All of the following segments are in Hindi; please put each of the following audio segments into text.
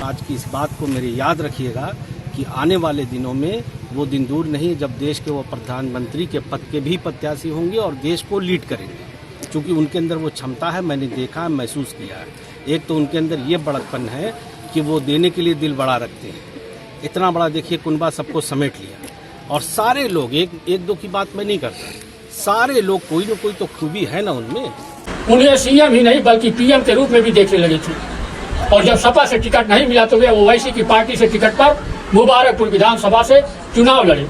आज की इस बात को मेरे याद रखिएगा कि आने वाले दिनों में वो दिन दूर नहीं जब देश के वो प्रधानमंत्री के पद के भी प्रत्याशी होंगे और देश को लीड करेंगे, क्योंकि उनके अंदर वो क्षमता है। मैंने देखा, महसूस किया है। एक तो उनके अंदर ये बड़कपन है कि वो देने के लिए दिल बड़ा रखते हैं। इतना बड़ा देखिए कुनबा सबको समेट लिया और सारे लोग, एक दो की बात मैं नहीं करता, सारे लोग कोई न कोई तो खूबी है ना उनमें। उन्हें सीएम ही नहीं बल्कि पीएम के रूप में भी देखने लगे थे और जब सपा से टिकट नहीं मिला तो वे ओवैसी की पार्टी से टिकट पर मुबारकपुर विधानसभा से चुनाव लड़े।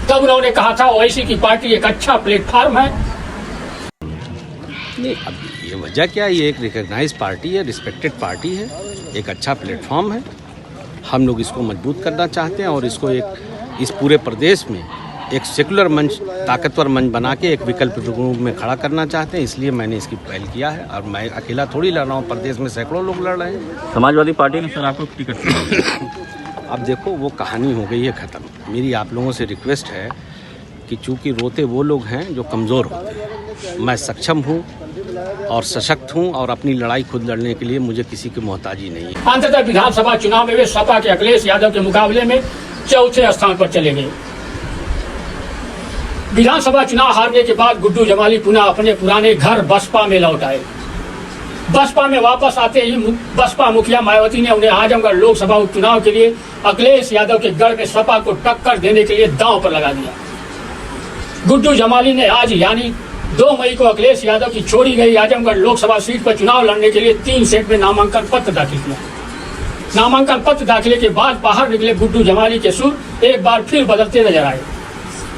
तब उन्होंने कहा था ओवैसी की पार्टी एक अच्छा प्लेटफॉर्म है। नहीं, अब ये वजह क्या है, ये एक रिकॉग्नाइज्ड पार्टी है, रिस्पेक्टेड पार्टी है, एक अच्छा प्लेटफॉर्म है। हम लोग इसको मजबूत करना चाहते हैं और इसको एक इस पूरे प्रदेश में एक सेकुलर मंच, ताकतवर मंच बना के एक विकल्प रूप में खड़ा करना चाहते हैं। इसलिए मैंने इसकी पहल किया है और मैं अकेला थोड़ी लड़ रहा हूँ, प्रदेश में सैकड़ों लोग लड़ रहे हैं। समाजवादी पार्टी ने सर आपको टिकट अब देखो वो कहानी हो गई है ख़त्म। मेरी आप लोगों से रिक्वेस्ट है कि चूँकि रोते वो लोग हैं जो कमज़ोर होते हैं, मैं सक्षम हूँ और सशक्त हूँ और अपनी लड़ाई खुद लड़ने के लिए मुझे किसी की मोहताजी नहीं है। अंततः विधानसभा चुनाव में वे सपा के अखिलेश यादव के मुकाबले में चौथे स्थान पर चले गए। विधानसभा चुनाव हारने के बाद गुड्डू जमाली पुनः अपने पुराने घर बसपा में लौट आए। बसपा में वापस आते ही बसपा मुखिया मायावती ने उन्हें आजमगढ़ लोकसभा उपचुनाव के लिए अखिलेश यादव के गढ़ में सपा को टक्कर देने के लिए दांव पर लगा दिया। गुड्डू जमाली ने आज यानी 2 मई को अखिलेश यादव की छोड़ी गई आजमगढ़ लोकसभा सीट पर चुनाव लड़ने के लिए 3 सेट में नामांकन पत्र दाखिल किया। नामांकन पत्र दाखिले के बाद बाहर निकले गुड्डू जमाली के सुर एक बार फिर बदलते नजर आए।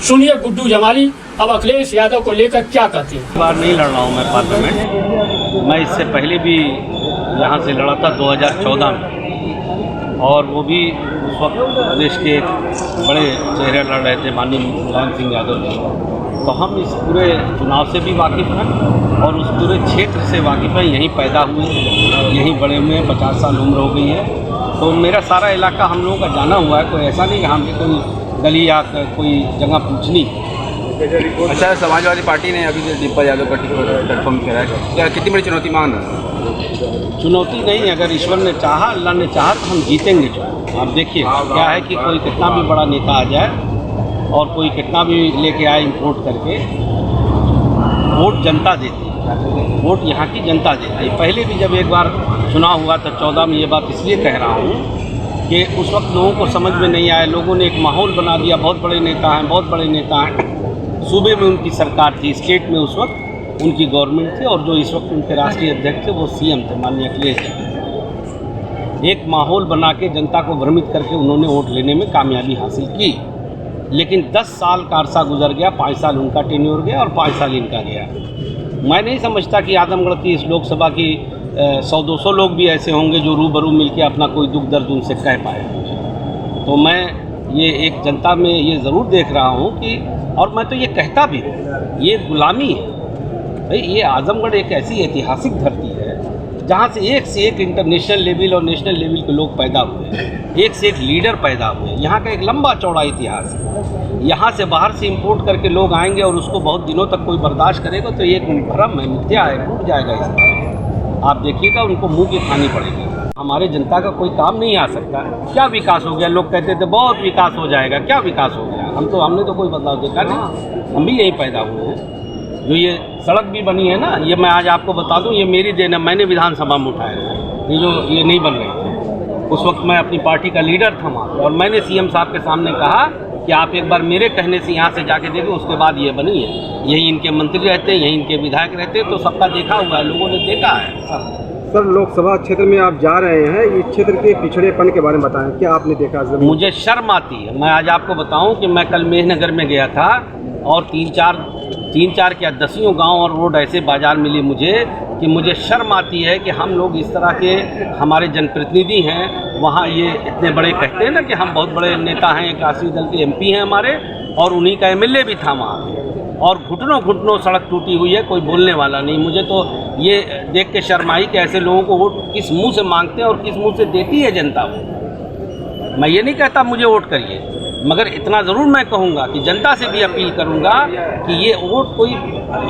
सुनिए गुड्डू जमाली अब अखिलेश यादव को लेकर क्या कहते हैं। बार नहीं लड़ रहा हूँ मैं पार्लियामेंट। मैं इससे पहले भी यहाँ से लड़ा था 2014 में और वो भी उस वक्त प्रदेश के बड़े चेहरे लड़ रहे थे, माननीय मुलायम सिंह यादव जी। तो हम इस पूरे चुनाव से भी वाकिफ़ हैं और उस पूरे क्षेत्र से वाकिफ़ हैं। यहीं पैदा हुए, यहीं बड़े हुए, 50 साल उम्र हो गई है। तो मेरा सारा इलाका हम लोगों का जाना हुआ है। कोई ऐसा नहीं कि हमें कोई गली या कोई जगह पूछनी। अच्छा, समाजवादी पार्टी ने अभी दीपक यादव का टिकट कंफर्म किया है, क्या कितनी बड़ी चुनौती मान है? चुनौती नहीं, अगर ईश्वर ने चाहा, अल्लाह ने चाहा तो हम जीतेंगे। जो आप देखिए क्या है कि कोई कितना भी बड़ा नेता आ जाए और कोई कितना भी लेके आए इम्पोर्ट करके, वोट जनता देती है, वोट यहाँ की जनता देती है। पहले भी जब एक बार चुनाव हुआ था 14 में, ये बात इसलिए कह रहा हूँ कि उस वक्त लोगों को समझ में नहीं आया। लोगों ने एक माहौल बना दिया, बहुत बड़े नेता हैं, बहुत बड़े नेता हैं। सूबे में उनकी सरकार थी, स्टेट में उस वक्त उनकी गवर्नमेंट थी और जो इस वक्त उनके राष्ट्रीय अध्यक्ष थे वो सीएम थे, माननीय अखिलेश जी। एक माहौल बना के जनता को भ्रमित करके उन्होंने वोट लेने में कामयाबी हासिल की। लेकिन 10 साल का अरसा गुजर गया, 5 साल उनका टेन्योर गया और 5 साल इनका गया। मैं नहीं समझता कि आजमगढ़ की इस लोकसभा की 100-200 लोग भी ऐसे होंगे जो रूबरू मिलके अपना कोई दुख दर्द उनसे कह पाए। तो मैं ये एक जनता में ये ज़रूर देख रहा हूँ कि, और मैं तो ये कहता भी हूँ, ये गुलामी है भाई। ये आजमगढ़ एक ऐसी ऐतिहासिक धरती है जहाँ से एक इंटरनेशनल लेवल और नेशनल लेवल के लोग पैदा हुए, एक से एक लीडर पैदा हुए। यहाँ का एक लंबा चौड़ा इतिहास है। यहाँ से बाहर से इंपोर्ट करके लोग आएंगे और उसको बहुत दिनों तक कोई बर्दाश्त करेगा तो ये भ्रम है, मिथ्या है, टूट जाएगा। इसका आप देखिएगा, उनको मुंह की खानी पड़ेगी। हमारे जनता का कोई काम नहीं आ सकता। क्या विकास हो गया? लोग कहते थे बहुत विकास हो जाएगा, क्या विकास हो गया? हमने तो कोई बदलाव देखा नहीं। हम भी यहीं पैदा हुए हैं। जो ये सड़क भी बनी है ना, ये मैं आज आपको बता दूं, ये मेरी देन है। मैंने विधानसभा में उठाया था। ये नहीं बन रही थी उस वक्त, मैं अपनी पार्टी का लीडर था वहाँ और मैंने सीएम साहब के सामने कहा कि आप एक बार मेरे कहने से यहाँ से जाके देखो, उसके बाद ये बनी है। यही इनके मंत्री रहते हैं, यही इनके विधायक रहते हैं, तो सबका देखा हुआ है, लोगों ने देखा है। सर, लोकसभा क्षेत्र में आप जा रहे हैं, इस क्षेत्र के पिछड़ेपन के बारे में बताएं, क्या आपने देखा? मुझे शर्म आती है। मैं आज आपको बताऊं कि मैं कल मेहनगर में गया था और तीन चार क्या दसियों गांव और रोड ऐसे बाजार मिले मुझे कि मुझे शर्म आती है कि हम लोग इस तरह के हमारे जनप्रतिनिधि हैं, वहाँ ये इतने बड़े कहते हैं ना कि हम बहुत बड़े नेता हैं, काशी दल के MP हैं हमारे, और उन्हीं का MLA भी था वहाँ पे, और घुटनों घुटनों सड़क टूटी हुई है, कोई बोलने वाला नहीं। मुझे तो ये देख के शर्म आई कि ऐसे लोगों को वोट किस मुंह से मांगते हैं और किस मुंह से देती है जनता वो। मैं ये नहीं कहता मुझे वोट करिए, मगर इतना ज़रूर मैं कहूँगा कि जनता से भी अपील करूँगा कि ये वोट कोई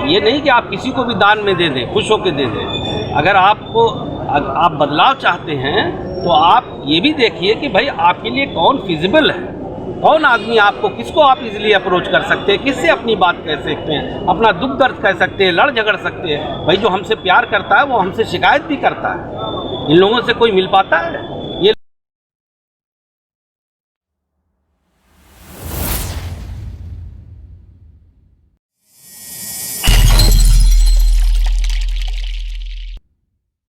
ये नहीं कि आप किसी को भी दान में दे दें, खुश होकर दे दें। अगर आप बदलाव चाहते हैं तो आप ये भी देखिए कि भाई आपके लिए कौन फिजिबल है, कौन आदमी आपको, किसको आप इजीली अप्रोच कर सकते हैं, किससे अपनी बात कह सकते हैं, अपना दुख दर्द कह सकते हैं, लड़ झगड़ सकते हैं। भाई जो हमसे प्यार करता है वो हमसे शिकायत भी करता है। इन लोगों से कोई मिल पाता है?